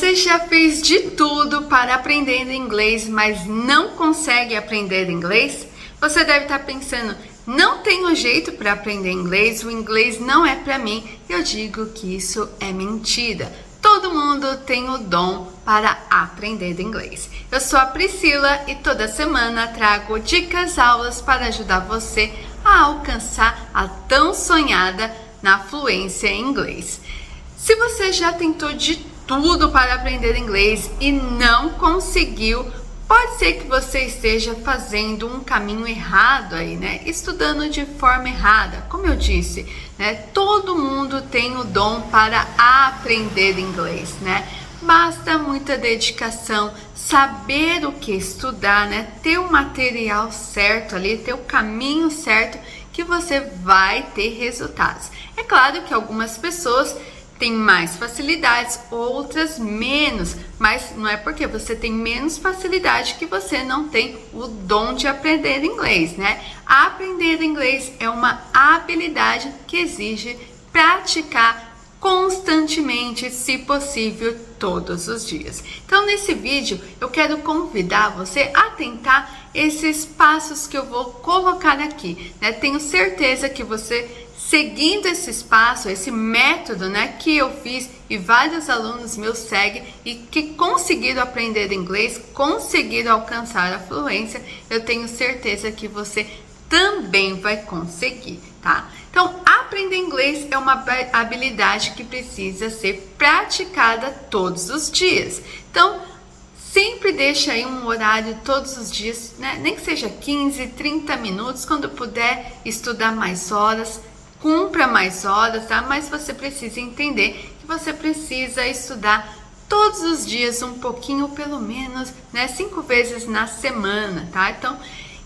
Você já fez de tudo para aprender inglês, mas não consegue aprender inglês? Você deve estar pensando, não tenho jeito para aprender inglês, o inglês não é para mim. Eu digo que isso é mentira. Todo mundo tem o dom para aprender inglês. Eu sou a Priscila e toda semana trago dicas, aulas para ajudar você a alcançar a tão sonhada na fluência em inglês. Se você já tentou de tudo para aprender inglês e não conseguiu, pode ser que você esteja fazendo um caminho errado aí, né? Estudando de forma errada. Como eu disse, né? Todo mundo tem o dom para aprender inglês, né? Basta muita dedicação, saber o que estudar, né? Ter o material certo ali, ter o caminho certo que você vai ter resultados. É claro que algumas pessoas tem mais facilidades, outras menos, mas não é porque você tem menos facilidade que você não tem o dom de aprender inglês, né? Aprender inglês é uma habilidade que exige praticar constantemente, se possível, todos os dias. Então, nesse vídeo, eu quero convidar você a tentar esses passos que eu vou colocar aqui, né? Tenho certeza que você, seguindo esse espaço, esse método, né, que eu fiz e vários alunos meus seguem e que conseguiram aprender inglês, conseguiram alcançar a fluência, eu tenho certeza que você também vai conseguir, tá? Então, aprender inglês é uma habilidade que precisa ser praticada todos os dias. Então, sempre deixa aí um horário todos os dias, né? Nem que seja 15, 30 minutos, quando puder estudar mais horas, cumpra mais horas, tá? Mas você precisa entender que você precisa estudar todos os dias um pouquinho, pelo menos, né? 5 vezes na semana, tá? Então,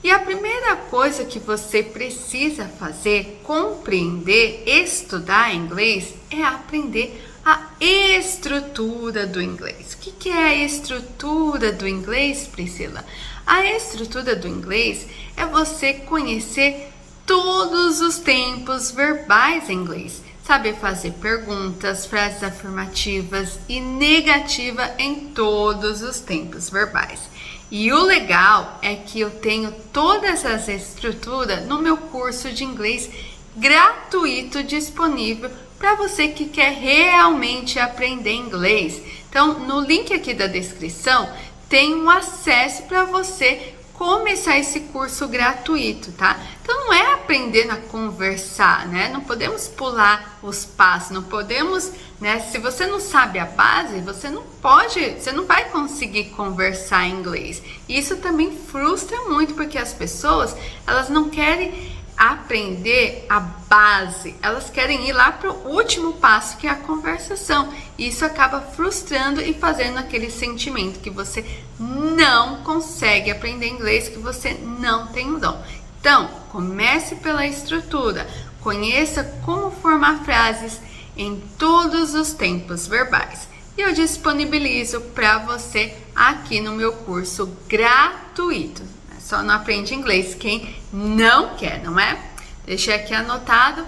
e a primeira coisa que você precisa fazer, compreender, estudar inglês, é aprender a estrutura do inglês. O que é a estrutura do inglês, Priscila? A estrutura do inglês é você conhecer todos os tempos verbais em inglês, saber fazer perguntas, frases afirmativas e negativa em todos os tempos verbais. E o legal é que eu tenho todas essas estruturas no meu curso de inglês gratuito disponível para você que quer realmente aprender inglês. Então, no link aqui da descrição tem um acesso para você começar esse curso gratuito, tá? Então não é aprender a conversar, né? Não podemos pular os passos, não podemos, né? Se você não sabe a base, você não vai conseguir conversar em inglês. Isso também frustra muito, porque as pessoas, elas não querem aprender a base, elas querem ir lá para o último passo, que é a conversação. Isso acaba frustrando e fazendo aquele sentimento que você não consegue aprender inglês, que você não tem o dom. Então, comece pela estrutura, conheça como formar frases em todos os tempos verbais. E eu disponibilizo para você aqui no meu curso gratuito. Só não aprende inglês quem não quer, não é? Deixei aqui anotado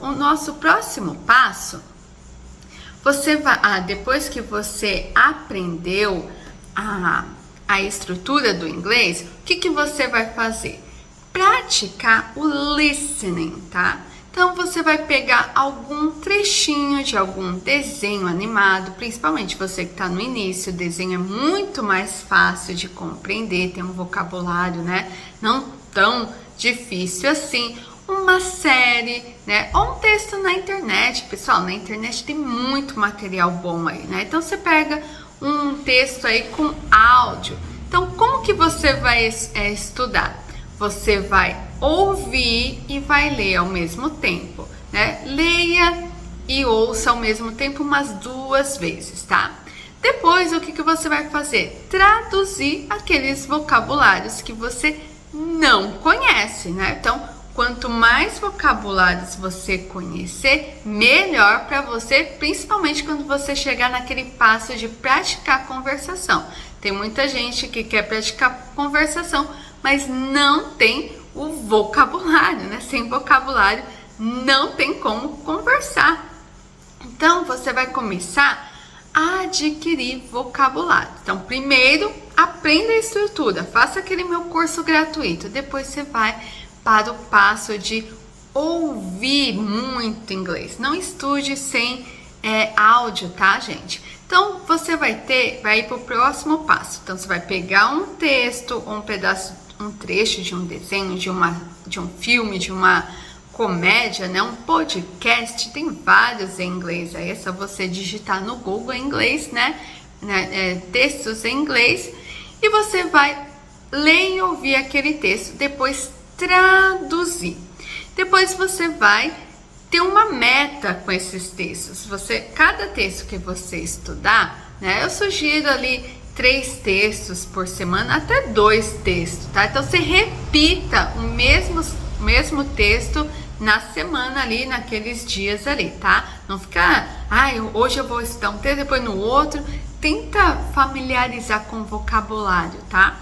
o nosso próximo passo. Você vai, depois que você aprendeu a estrutura do inglês, o que você vai fazer? Praticar o listening, tá? Então, você vai pegar algum trechinho de algum desenho animado, principalmente você que está no início. O desenho é muito mais fácil de compreender, tem um vocabulário, né? Não tão difícil assim. Uma série, né? Ou um texto na internet. Pessoal, na internet tem muito material bom aí, né? Então, você pega um texto aí com áudio. Então, como que você vai estudar? Você vai ouvir e vai ler ao mesmo tempo, né? Leia e ouça ao mesmo tempo umas 2 vezes, tá? Depois, o que você vai fazer? Traduzir aqueles vocabulários que você não conhece, né? Então, quanto mais vocabulários você conhecer, melhor para você, principalmente quando você chegar naquele passo de praticar a conversação. Tem muita gente que quer praticar conversação, mas não tem o vocabulário, né? Sem vocabulário não tem como conversar. Então, você vai começar adquirir vocabulário. Então, primeiro, aprenda a estrutura, faça aquele meu curso gratuito. Depois você vai para o passo de ouvir muito inglês. Não estude sem áudio, tá, gente? Então, você vai ir para o próximo passo. Então, você vai pegar um texto, um pedaço, um trecho de um desenho, de um filme, de uma comédia, né? Um podcast, tem vários em inglês. Aí é só você digitar no Google em inglês, né? Textos em inglês. E você vai ler e ouvir aquele texto, depois traduzir. Depois você vai ter uma meta com esses textos. Cada texto que você estudar, né? Eu sugiro ali 3 textos por semana, até 2 textos, tá? Então você repita o mesmo texto na semana ali, naqueles dias ali, tá? Não fica, hoje eu vou estudar um texto, depois no outro. Tenta familiarizar com o vocabulário, tá?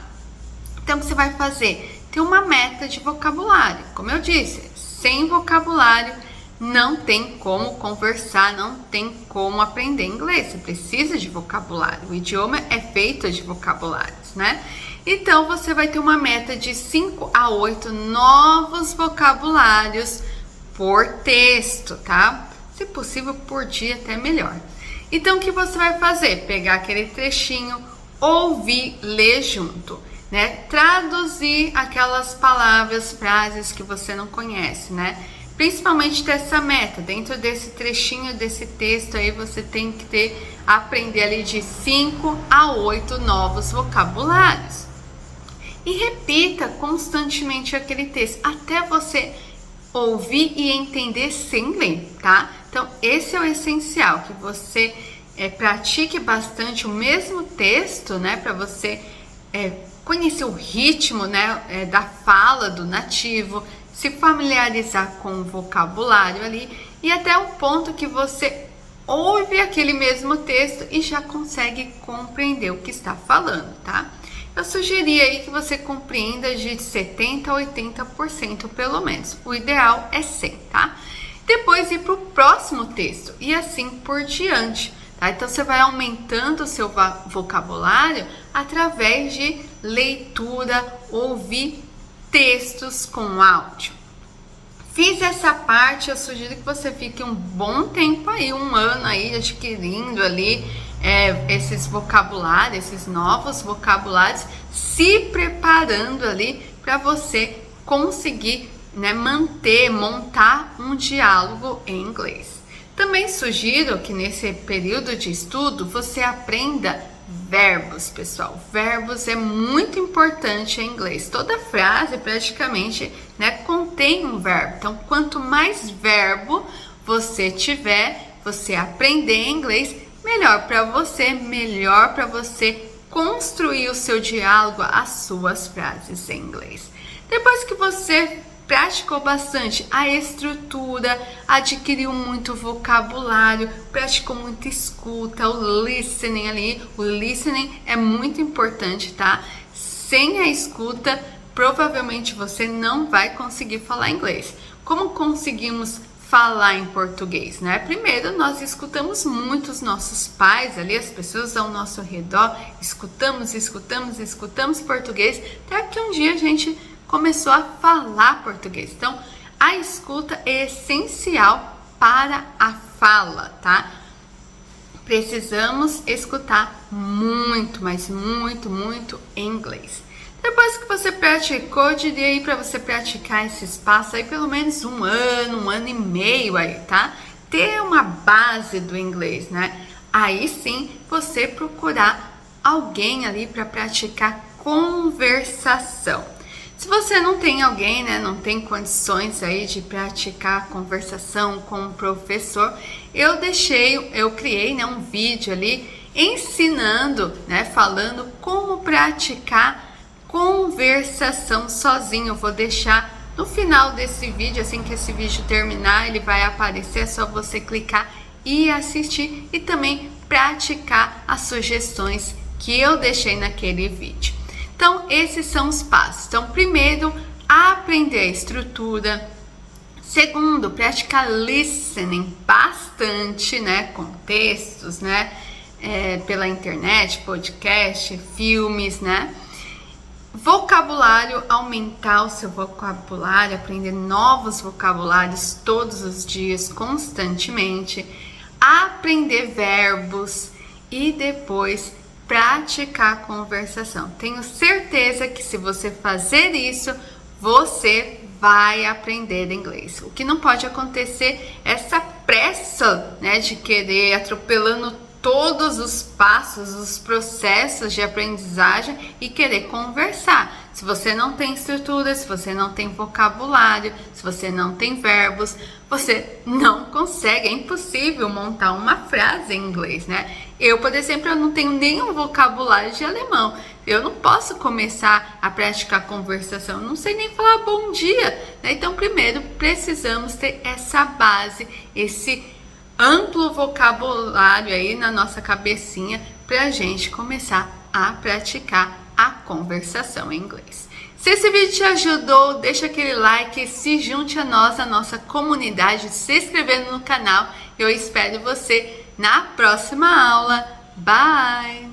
Então, o que você vai fazer? Ter uma meta de vocabulário. Como eu disse, sem vocabulário não tem como conversar, não tem como aprender inglês. Você precisa de vocabulário. O idioma é feito de vocabulários, né? Então, você vai ter uma meta de 5 a 8 novos vocabulários por texto, tá? Se possível, por dia, até melhor. Então, o que você vai fazer? Pegar aquele trechinho, ouvir, ler junto, né? Traduzir aquelas palavras, frases que você não conhece, né? Principalmente dessa meta, dentro desse trechinho, desse texto aí, você tem que aprender ali de 5 a 8 novos vocabulários. E repita constantemente aquele texto, até você ouvir e entender sem ler, tá? Então, esse é o essencial, que você pratique bastante o mesmo texto, né? Para você conhecer o ritmo, né? Da fala do nativo, se familiarizar com o vocabulário ali, e até o ponto que você ouve aquele mesmo texto e já consegue compreender o que está falando, tá? Eu sugeri aí que você compreenda de 70% a 80% pelo menos. O ideal é 100%, tá? Depois ir para o próximo texto e assim por diante, tá? Então você vai aumentando o seu vocabulário através de leitura, ouvir textos com áudio. Fiz essa parte, eu sugiro que você fique um bom tempo aí, 1 ano aí adquirindo ali esses vocabulários, esses novos vocabulários, se preparando ali para você conseguir, né, montar um diálogo em inglês. Também sugiro que nesse período de estudo você aprenda verbos, pessoal. Verbos é muito importante em inglês. Toda frase praticamente, né, contém um verbo. Então, quanto mais verbo você tiver, você aprender inglês, melhor para você construir o seu diálogo, as suas frases em inglês. Depois que você praticou bastante a estrutura, adquiriu muito vocabulário, praticou muita escuta, o listening ali. O listening é muito importante, tá? Sem a escuta, provavelmente você não vai conseguir falar inglês. Como conseguimos falar em português, né? Primeiro, nós escutamos muito os nossos pais ali, as pessoas ao nosso redor, escutamos português, até que um dia a gente começou a falar português. Então, a escuta é essencial para a fala, tá? Precisamos escutar muito, mas muito em inglês. Depois que você praticou, eu diria aí para você praticar esse espaço aí pelo menos 1 ano e meio aí, tá? Ter uma base do inglês, né? Aí sim, você procurar alguém ali para praticar conversação. Se você não tem alguém, né, não tem condições aí de praticar conversação com um professor, eu criei, né, um vídeo ali ensinando, né, falando como praticar conversação sozinho. Eu vou deixar no final desse vídeo, assim que esse vídeo terminar, ele vai aparecer, é só você clicar e assistir e também praticar as sugestões que eu deixei naquele vídeo. Então, esses são os passos. Então, primeiro, aprender a estrutura. Segundo, praticar listening bastante, né, com textos, né, pela internet, podcast, filmes, né? Vocabulário, aumentar o seu vocabulário, aprender novos vocabulários todos os dias, constantemente, aprender verbos e depois praticar a conversação. Tenho certeza que se você fazer isso, você vai aprender inglês. O que não pode acontecer é essa pressa, né, de querer atropelando todos os passos, os processos de aprendizagem e querer conversar. Se você não tem estrutura, se você não tem vocabulário, se você não tem verbos, você não consegue, é impossível montar uma frase em inglês, né? Eu, por exemplo, eu não tenho nenhum vocabulário de alemão. Eu não posso começar a praticar conversação, não sei nem falar bom dia, né? Então, primeiro, precisamos ter essa base, esse amplo vocabulário aí na nossa cabecinha para a gente começar a praticar a conversação em inglês. Se esse vídeo te ajudou, deixa aquele like, se junte a nós, a nossa comunidade, se inscrevendo no canal. Eu espero você na próxima aula. Bye!